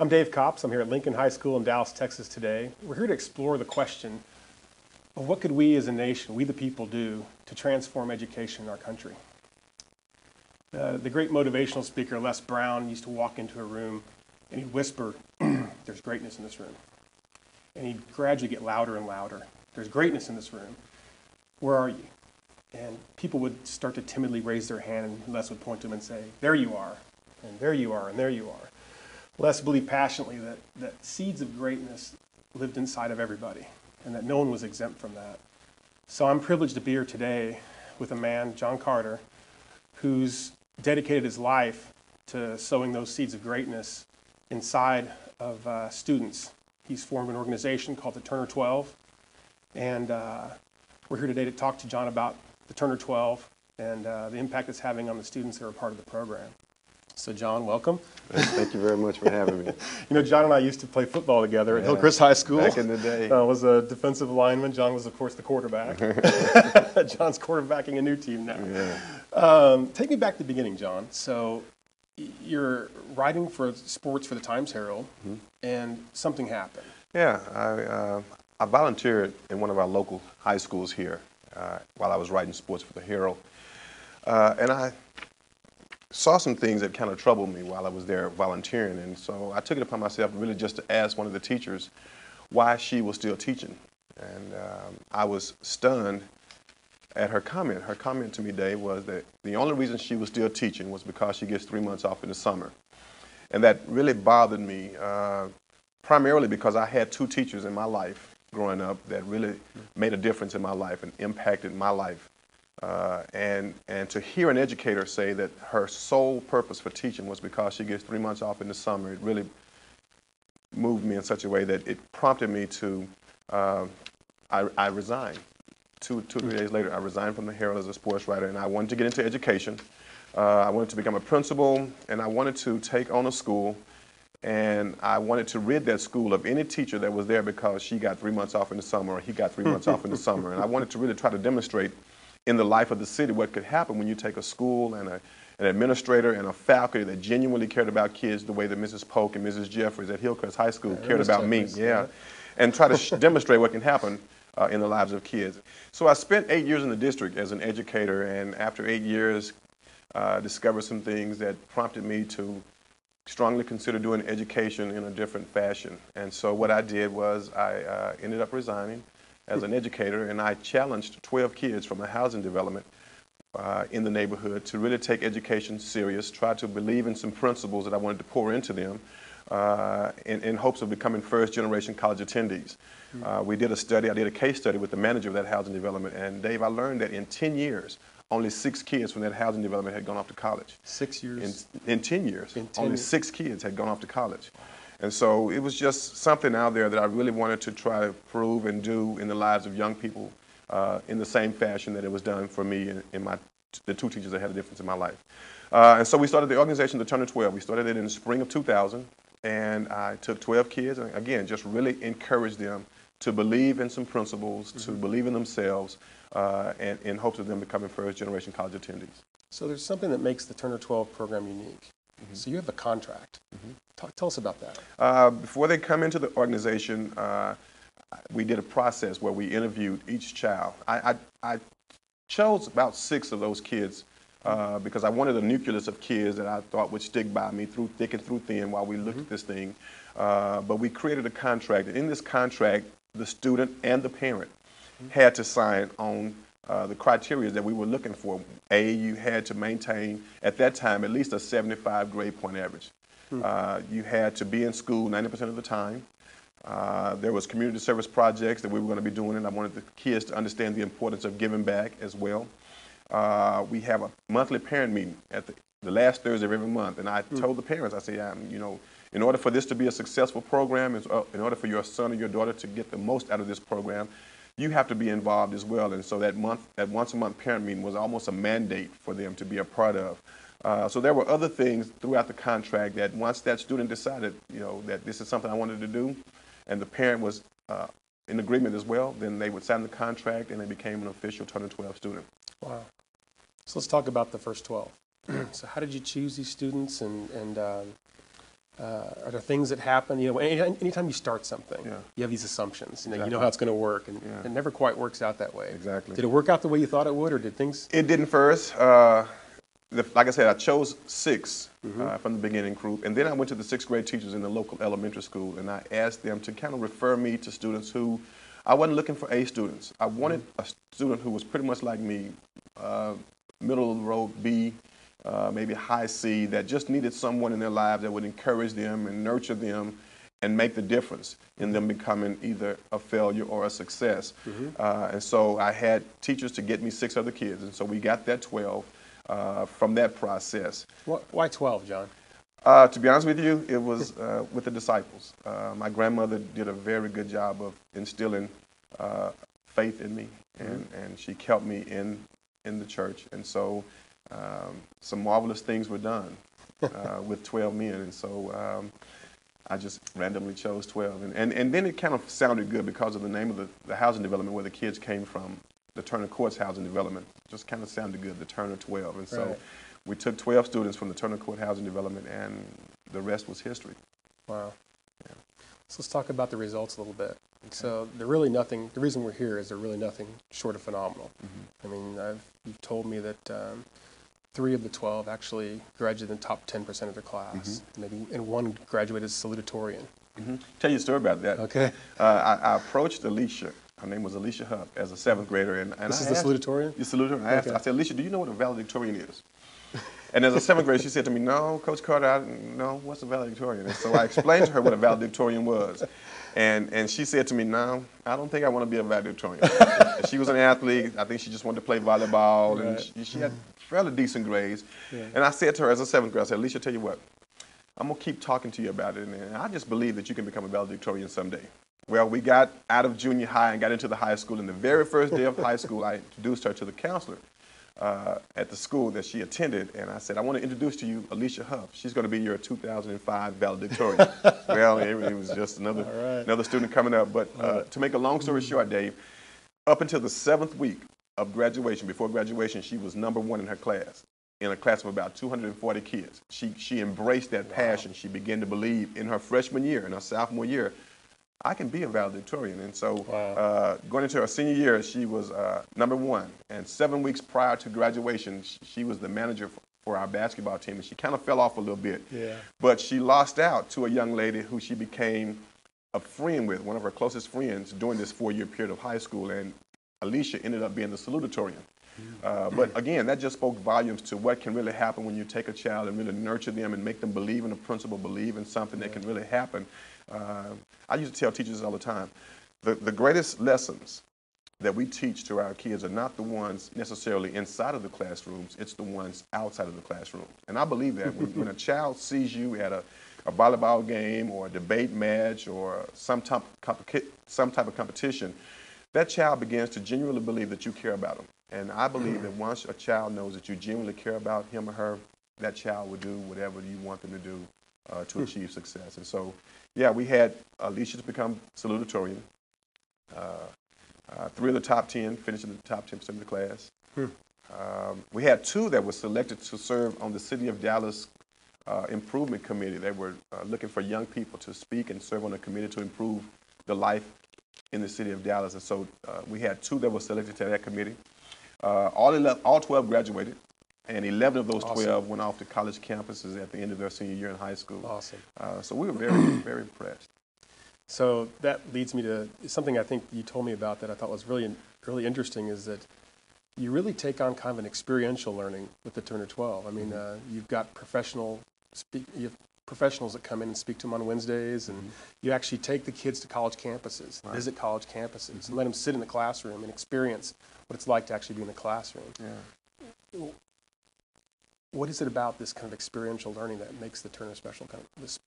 I'm Dave Copps. I'm here at Lincoln High School in Dallas, Texas today. We're here to explore the question of what could we as a nation, we the people, do to transform education in our country. The great motivational speaker Les Brown used to walk into a room and he'd whisper, "There's greatness in this room." And he'd gradually get louder and louder. "There's greatness in this room. Where are you?" And people would start to timidly raise their hand, and Les would point to them and say, "There you are, and there you are, and there you are." Les believed passionately that seeds of greatness lived inside of everybody, and that no one was exempt from that. So I'm privileged to be here today with a man, John Carter, who's dedicated his life to sowing those seeds of greatness inside of students. He's formed an organization called the Turner 12, and we're here today to talk to John about the Turner 12 and the impact it's having on the students that are a part of the program. So John, welcome. Thank you very much for having me. You know, John and I used to play football together at Hillcrest High School. Back in the day. I was a defensive lineman. John was, of course, the quarterback. John's quarterbacking a new team now. Yeah. Take me back to the beginning, John. So you're writing for sports for the Times-Herald, and something happened. Yeah, I volunteered in one of our local high schools here while I was writing sports for the Herald. And I saw some things that kind of troubled me while I was there volunteering. And so I took it upon myself really just to ask one of the teachers why she was still teaching. And I was stunned at her comment. Her comment to me, Dave, was that the only reason she was still teaching was because she gets 3 months off in the summer. And that really bothered me, primarily because I had two teachers in my life growing up that really made a difference in my life and impacted my life. And to hear an educator say that her sole purpose for teaching was because she gets 3 months off in the summer, it really moved me in such a way that it prompted me to, I resigned. Two, 3 days later, I resigned from the Herald as a sports writer, and I wanted to get into education. I wanted to become a principal, and I wanted to take on a school, and I wanted to rid that school of any teacher that was there because she got 3 months off in the summer or he got 3 months off in the summer. And I wanted to really try to demonstrate in the life of the city what could happen when you take a school and an administrator and a faculty that genuinely cared about kids the way that Mrs. Polk and Mrs. Jeffries at Hillcrest High School cared about me. And try to demonstrate what can happen in the lives of kids. So I spent 8 years in the district as an educator, and after 8 years, discovered some things that prompted me to strongly consider doing education in a different fashion. And so what I did was I ended up resigning as an educator, and I challenged 12 kids from a housing development in the neighborhood to really take education serious, try to believe in some principles that I wanted to pour into them in hopes of becoming first-generation college attendees. We did a study, I did a case study with the manager of that housing development, and Dave, I learned that in 10 years, only 6 kids from that housing development had gone off to college. 6 years? In 10 years, only 6 kids had gone off to college. And so it was just something out there that I really wanted to try to prove and do in the lives of young people in the same fashion that it was done for me and the two teachers that had a difference in my life. And so we started the organization, the Turner 12. We started it in the spring of 2000, and I took 12 kids and, again, just really encouraged them to believe in some principles, to believe in themselves, and in hopes of them becoming first-generation college attendees. So there's something that makes the Turner 12 program unique. So you have a contract. Tell us about that. Before they come into the organization, we did a process where we interviewed each child. I chose about 6 of those kids because I wanted a nucleus of kids that I thought would stick by me through thick and through thin while we looked at this thing. But we created a contract, and in this contract, the student and the parent had to sign on the criteria that we were looking for. A, you had to maintain, at that time, at least a 75 grade point average. You had to be in school 90% of the time. There was community service projects that we were going to be doing, and I wanted the kids to understand the importance of giving back as well. We have a monthly parent meeting at the last Thursday of every month, and I told the parents, I said, you know, in order for this to be a successful program, in order for your son or your daughter to get the most out of this program, you have to be involved as well. And so that once a month parent meeting was almost a mandate for them to be a part of. So there were other things throughout the contract that once that student decided, you know, that this is something I wanted to do, and the parent was in agreement as well, then they would sign the contract and they became an official Turner 12 student. Wow. So let's talk about the first 12. So how did you choose these students, and Are there things that happen? You know, anytime you start something, you have these assumptions. You know how it's going to work, and it never quite works out that way. Exactly. Did it work out the way you thought it would, or did things? It didn't first. Like I said, I chose 6 from the beginning group, and then I went to the 6th grade teachers in the local elementary school, and I asked them to kind of refer me to students who, I wasn't looking for A students. I wanted a student who was pretty much like me, middle of the road B, maybe high C, that just needed someone in their lives that would encourage them and nurture them and make the difference in them becoming either a failure or a success. And so I had teachers to get me 6 other kids, and so we got that 12 from that process. Why 12, John? To be honest with you, it was with the disciples. My grandmother did a very good job of instilling faith in me, and she kept me in the church. And so some marvelous things were done with 12 men. And so I just randomly chose 12. And then it kind of sounded good because of the name of the housing development where the kids came from, the Turner Courts Housing Development. Just kind of sounded good, the Turner 12. And so we took 12 students from the Turner Court Housing Development, and the rest was history. Wow. Yeah. So let's talk about the results a little bit. So they're really nothing, the reason we're here is they're really nothing short of phenomenal. I mean, you've told me that 3 of the 12 actually graduated in the top 10% of their class, and 1 graduated as salutatorian. Tell you a story about that. Okay. I approached Alicia. Her name was Alicia Hupp as a 7th grader. And this is the salutatorian? The salutatorian. I asked her, I said, Alicia, do you know what a valedictorian is? And as a 7th grader, she said to me, no, Coach Carter, no, what's a valedictorian? And so I explained to her what a valedictorian was. And she said to me, no, I don't think I want to be a valedictorian. She was an athlete. I think she just wanted to play volleyball. And she had fairly decent grades. And I said to her as a 7th grader, I said, Alicia, tell you what, I'm going to keep talking to you about it. And I just believe that you can become a valedictorian someday. Well, we got out of junior high and got into the high school. And the very first day of high school, I introduced her to the counselor at the school that she attended. And I said, I want to introduce to you Alicia Huff. She's going to be your 2005 valedictorian. Well, it was just another student coming up. But to make a long story short, Dave, up until the 7th week of graduation, before graduation, she was #1 in her class, in a class of about 240 kids. She embraced that passion. She began to believe in her freshman year, in her sophomore year, I can be a valedictorian. And so going into her senior year, she was #1. And 7 weeks prior to graduation, she was the manager for our basketball team. And she kind of fell off a little bit. But she lost out to a young lady who she became a friend with, one of her closest friends, during this 4-year period of high school. And Alicia ended up being the salutatorian. But again, that just spoke volumes to what can really happen when you take a child and really nurture them and make them believe in a principle, believe in something that can really happen. I used to tell teachers all the time, the greatest lessons that we teach to our kids are not the ones necessarily inside of the classrooms, it's the ones outside of the classroom. And I believe that when a child sees you at a volleyball game or a debate match or some type of competition, that child begins to genuinely believe that you care about them. And I believe that once a child knows that you genuinely care about him or her, that child will do whatever you want them to do to achieve success. And so, yeah, we had Alicia to become salutatorian. 3 of the top 10 finished in the top 10% of the class. We had 2 that were selected to serve on the City of Dallas Improvement Committee. They were looking for young people to speak and serve on a committee to improve the life in the City of Dallas. And so we had 2 that were selected to that committee. All 12 graduated. And 11 of those 12 went off to college campuses at the end of their senior year in high school. Awesome. So we were very, very impressed. So that leads me to something I think you told me about that I thought was really, really interesting, is that you really take on kind of an experiential learning with the Turner 12. I mean, you've got professionals that come in and speak to them on Wednesdays, and you actually take the kids to college campuses, visit college campuses, and let them sit in the classroom and experience what it's like to actually be in the classroom. What is it about this kind of experiential learning that makes the Turner special, this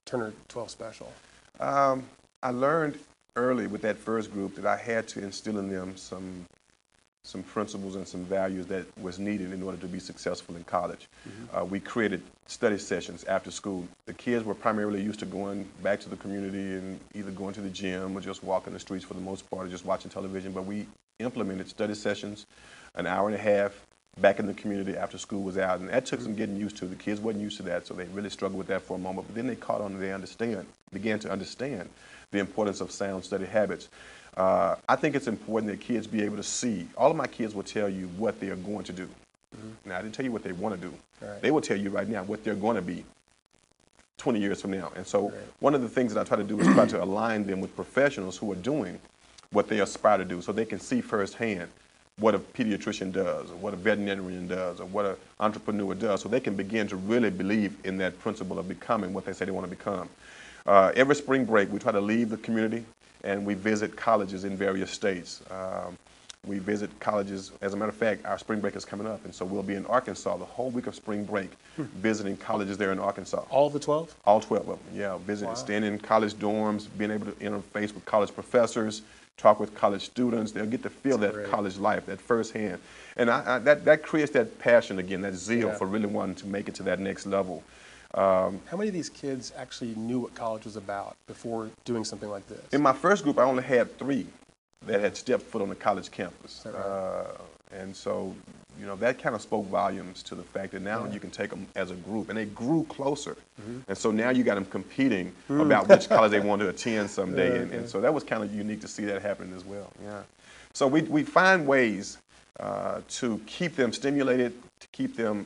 Turner 12 special? I learned early with that first group that I had to instill in them some principles and some values that was needed in order to be successful in college. We created study sessions after school. The kids were primarily used to going back to the community and either going to the gym or just walking the streets for the most part, or just watching television. But we implemented study sessions, an hour and a half back in the community after school was out. And that took some getting used to. The kids wasn't used to that, so they really struggled with that for a moment. But then they caught on and they began to understand the importance of sound study habits. I think it's important that kids be able to see. All of my kids will tell you what they are going to do. Now, I didn't tell you what they want to do. Right. They will tell you right now what they're going to be 20 years from now. And so one of the things that I try to do is try to align them with professionals who are doing what they aspire to do, so they can see firsthand what a pediatrician does, or what a veterinarian does, or what an entrepreneur does, so they can begin to really believe in that principle of becoming what they say they want to become. Every spring break, we try to leave the community and we visit colleges in various states. We visit colleges. As a matter of fact, our spring break is coming up, and so we'll be in Arkansas the whole week of spring break, visiting colleges there in Arkansas. All the 12? All 12 of them, yeah. Visiting, Wow. staying in college dorms, being able to interface with college professors, talk with college students. They'll get to feel That's that great. college life, that firsthand. And that creates that passion again, that zeal for really wanting to make it to that next level. How many of these kids actually knew what college was about before doing something like this? In my first group, I only had 3 that had stepped foot on the college campus. Is that right? And so, you know, that kind of spoke volumes to the fact that now you can take them as a group, and they grew closer. And so now you got them competing about which college they want to attend someday, and so that was kind of unique to see that happening as well. Yeah. So we find ways to keep them stimulated, to keep them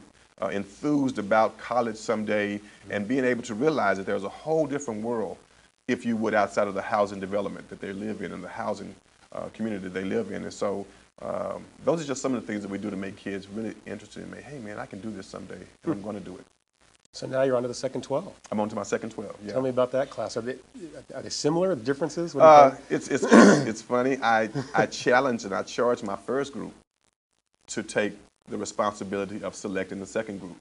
enthused about college someday, and being able to realize that there's a whole different world, if you would, outside of the housing development that they live in and the housing community they live in. And so those are just some of the things that we do to make kids really interested in me. Hey, man, I can do this someday, and I'm going to do it. So now you're on to the second 12. I'm on to my second 12. Yeah. Tell me about that class. Are they similar? The differences? What do you think? It's funny. I challenged and I charged my first group to take the responsibility of selecting the second group.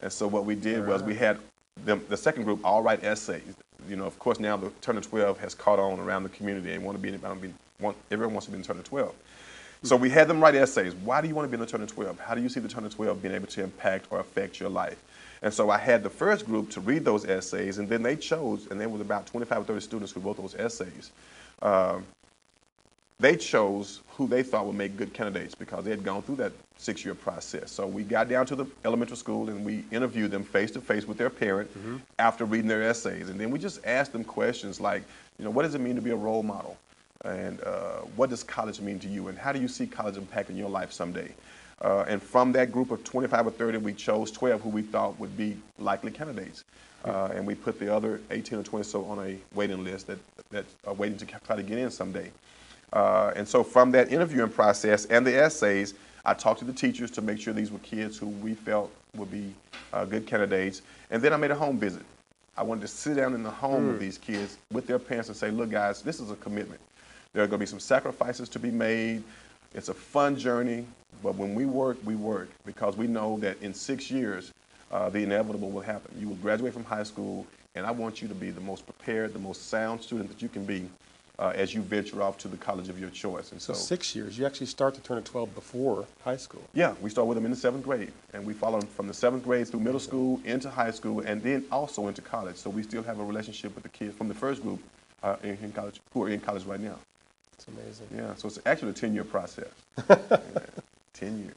And so what we did was we had the second group all write essays. You know, of course, now the turn of 12 has caught on around the community, and everyone wants to be in the turn of 12. So we had them write essays. Why do you want to be in the turn of 12? How do you see the turn of 12 being able to impact or affect your life? And so I had the first group to read those essays, and then they chose, and there was about 25 or 30 students who wrote those essays. They chose who they thought would make good candidates because they had gone through that 6-year process. So we got down to the elementary school and we interviewed them face to face with their parent after reading their essays. And then we just asked them questions like, you know, what does it mean to be a role model? And what does college mean to you? And how do you see college impacting your life someday? And from that group of 25 or 30, we chose 12 who we thought would be likely candidates. And we put the other 18 or 20 so on a waiting list that are waiting to try to get in someday. And so from that interviewing process and the essays, I talked to the teachers to make sure these were kids who we felt would be good candidates. And then I made a home visit. I wanted to sit down in the home of these kids with their parents and say, look, guys, this is a commitment. There are going to be some sacrifices to be made. It's a fun journey. But when we work because we know that in 6 years, the inevitable will happen. You will graduate from high school, and I want you to be the most prepared, the most sound student that you can be as you venture off to the college of your choice. And So 6 years. You actually start the turn of 12 before high school. Yeah, we start with them in the 7th grade, and we follow them from the 7th grade through middle school, into high school, and then also into college. So we still have a relationship with the kids from the first group in college, who are in college right now. It's amazing. Yeah, so it's actually a 10-year process. 10 years.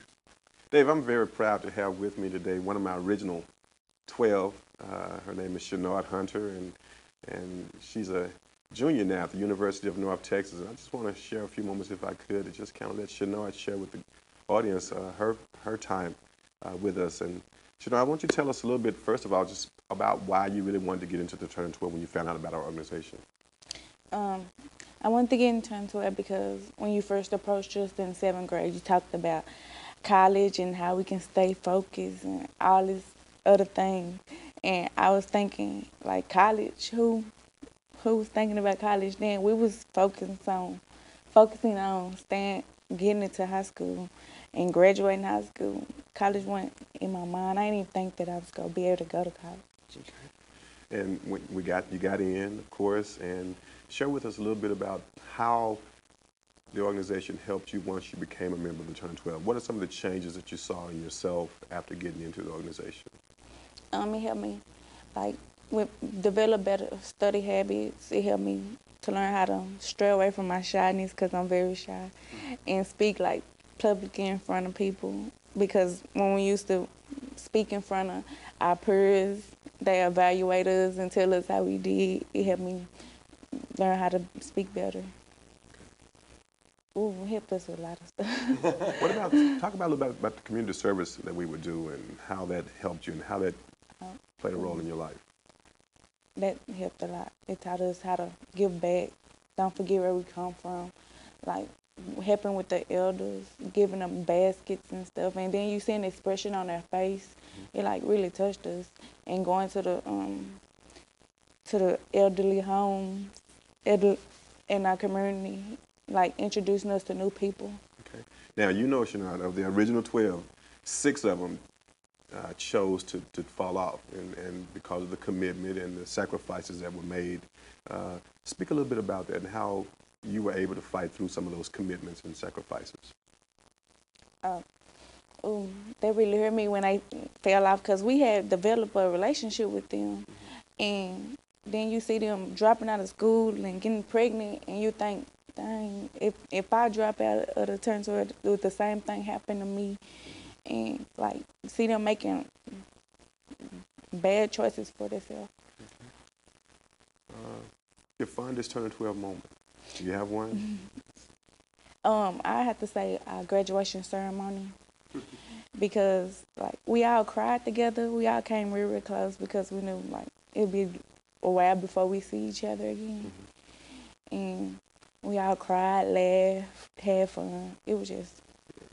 Dave, I'm very proud to have with me today one of my original 12. Her name is Shenard Hunter, and she's a junior now at the University of North Texas. And I just want to share a few moments, if I could, to just kind of let Shenard share with the audience her time with us. And Shenard, I want you to tell us a little bit, first of all, just about why you really wanted to get into the Turn 12 when you found out about our organization. I wanted to get into Turn 12 because when you first approached us in 7th grade, you talked about college and how we can stay focused and all this other things. And I was thinking, like, college, who was thinking about college then? We was focusing on getting into high school and graduating high school. College went in my mind. I didn't even think that I was going to be able to go to college. And when you got in, of course, and share with us a little bit about how the organization helped you once you became a member of the Turn 12. What are some of the changes that you saw in yourself after getting into the organization? It helped me, like, develop better study habits. It helped me to learn how to stray away from my shyness because I'm very shy and speak, like, public in front of people, because when we used to speak in front of our peers, they evaluate us and tell us how we did. It helped me learn how to speak better. Ooh, it helped us with a lot of stuff. What about, talk about a little bit about the community service that we would do and how that helped you and how that played a role in your life? That helped a lot. It taught us how to give back. Don't forget where we come from. Like, helping with the elders, giving them baskets and stuff. And then you see an expression on their face. It, like, really touched us. And going to the elderly home in our community, like, introducing us to new people. Okay. Now, you know, Shannon, of the original 12, 6 of them chose to fall off, and because of the commitment and the sacrifices that were made. Speak a little bit about that and how you were able to fight through some of those commitments and sacrifices. They really hurt me when I fell off, because we had developed a relationship with them. And then you see them dropping out of school and getting pregnant, and you think, dang, if I drop out of the turn to it, would the same thing happen to me? And, like, see them making bad choices for themselves. Your fondest turn 12 moment. Do you have one? I have to say our graduation ceremony, because, like, we all cried together. We all came real, real close, because we knew, like, it'd be a while before we see each other again. And we all cried, laughed, had fun. It was just...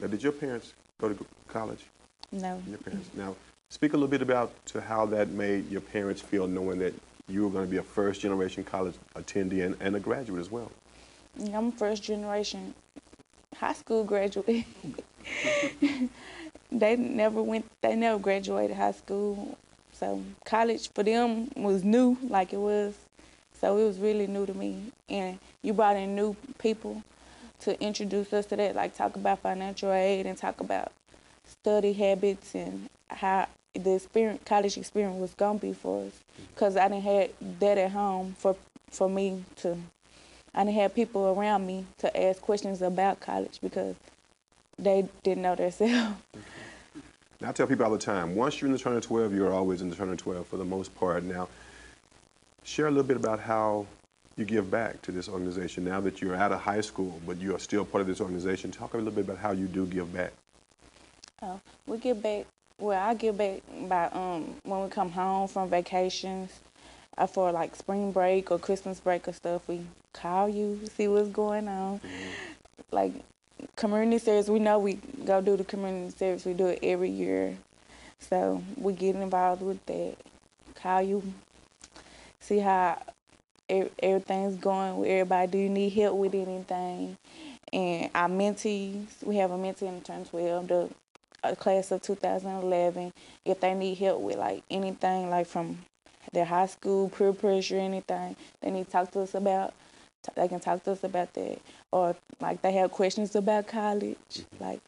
Now, did your parents go to college? No. Your parents. Now, speak a little bit about to how that made your parents feel, knowing that you were going to be a first-generation college attendee and a graduate as well. I'm a first-generation high school graduate. They never graduated high school. So college for them was new, like it was. So it was really new to me. And you brought in new people to introduce us to that, like talk about financial aid and talk about study habits and how the college experience was going to be for us. Because I didn't have that at home for me to... I didn't have people around me to ask questions about college, because they didn't know themselves. Now, I tell people all the time, once you're in the turn of 12, you're always in the turn of 12 for the most part. Now, share a little bit about how you give back to this organization now that you're out of high school, but you are still part of this organization. Talk a little bit about how you do give back. We give back. Well, I give back by when we come home from vacations, for like spring break or Christmas break or stuff. We call you, see what's going on. Like community service, we know we go do the community service. We do it every year, so we get involved with that. Call you, see how everything's going with everybody. Do you need help with anything? And our mentees, we have a mentee in turn 12, the class of 2011. If they need help with like anything, like from their high school, peer pressure, anything they need to talk to us about, they can talk to us about that. Or like they have questions about college, like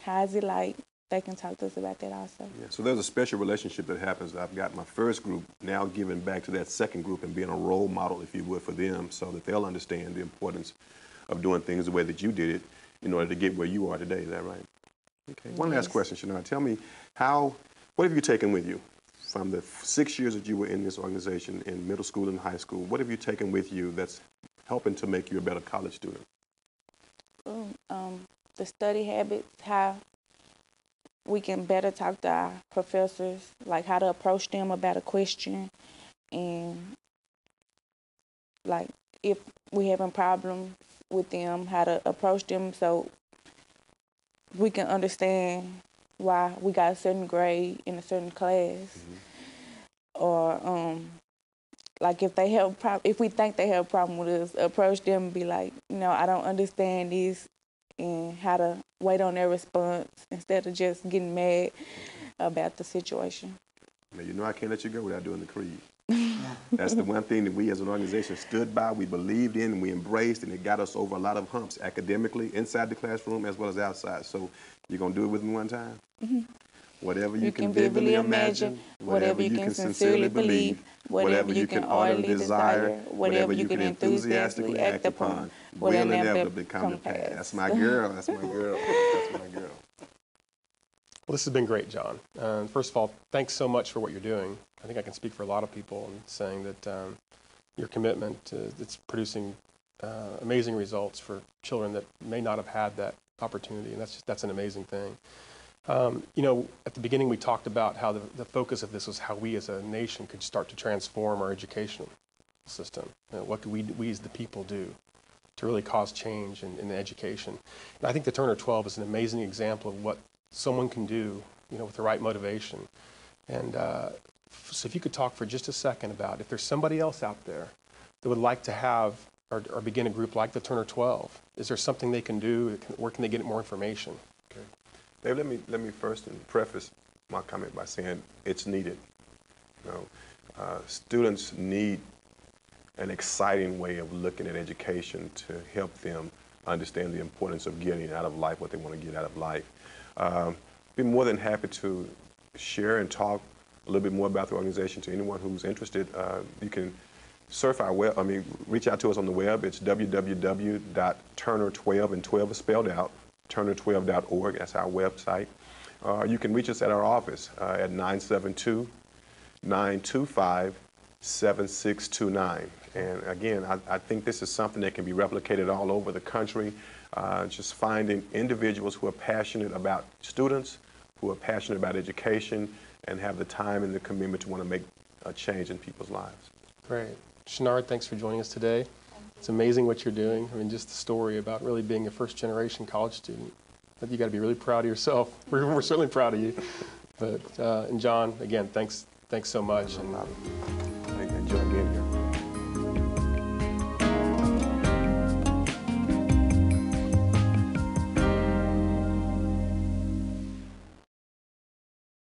how is it like? They can talk to us about that also. Yeah, so there's a special relationship that happens. I've got my first group now giving back to that second group and being a role model, if you would, for them, so that they'll understand the importance of doing things the way that you did it in order to get where you are today. Is that right? Okay. One last question, Shania. Tell me, what have you taken with you from the 6 years that you were in this organization in middle school and high school? What have you taken with you that's helping to make you a better college student? The study habits, how we can better talk to our professors, like how to approach them about a question, and like if we having problems with them, how to approach them so we can understand why we got a certain grade in a certain class. Or like if they have if we think they have a problem with us, approach them and be like, I don't understand this, and how to wait on their response instead of just getting mad about the situation. Now, I can't let you go without doing the creed. That's the one thing that we as an organization stood by, we believed in, and we embraced, and it got us over a lot of humps academically, inside the classroom, as well as outside. So you're going to do it with me one time? whatever you can vividly imagine, whatever you can sincerely believe, whatever you can ardently desire, whatever you can enthusiastically act upon, will inevitably come to pass. That's my girl. That's my girl. That's my girl. Well, this has been great, John. First of all, thanks so much for what you're doing. I think I can speak for a lot of people in saying that your commitment it's producing amazing results for children that may not have had that opportunity, and that's an amazing thing. You know, at the beginning we talked about how the focus of this was how we as a nation could start to transform our educational system. You know, what could we as the people do to really cause change in education? And I think the Turner 12 is an amazing example of what someone can do, you know, with the right motivation. And so if you could talk for just a second about if there's somebody else out there that would like to have or begin a group like the Turner 12, is there something they can do? Where can they get more information? Okay. Dave, let me first preface my comment by saying it's needed. You know, students need an exciting way of looking at education to help them understand the importance of getting out of life what they want to get out of life. Be more than happy to share and talk a little bit more about the organization to anyone who's interested. You can surf our web, reach out to us on the web. It's www.turner12, and 12 is spelled out, turner12.org. That's our website. You can reach us at our office at 972-925-7629. And again, I think this is something that can be replicated all over the country. Just finding individuals who are passionate about students, who are passionate about education, and have the time and the commitment to want to make a change in people's lives. Great. Shenard, thanks for joining us today. It's amazing what you're doing. I mean, just the story about really being a first-generation college student. I think you got to be really proud of yourself. We're certainly proud of you. But and John, again, thanks so much. And enjoy being here.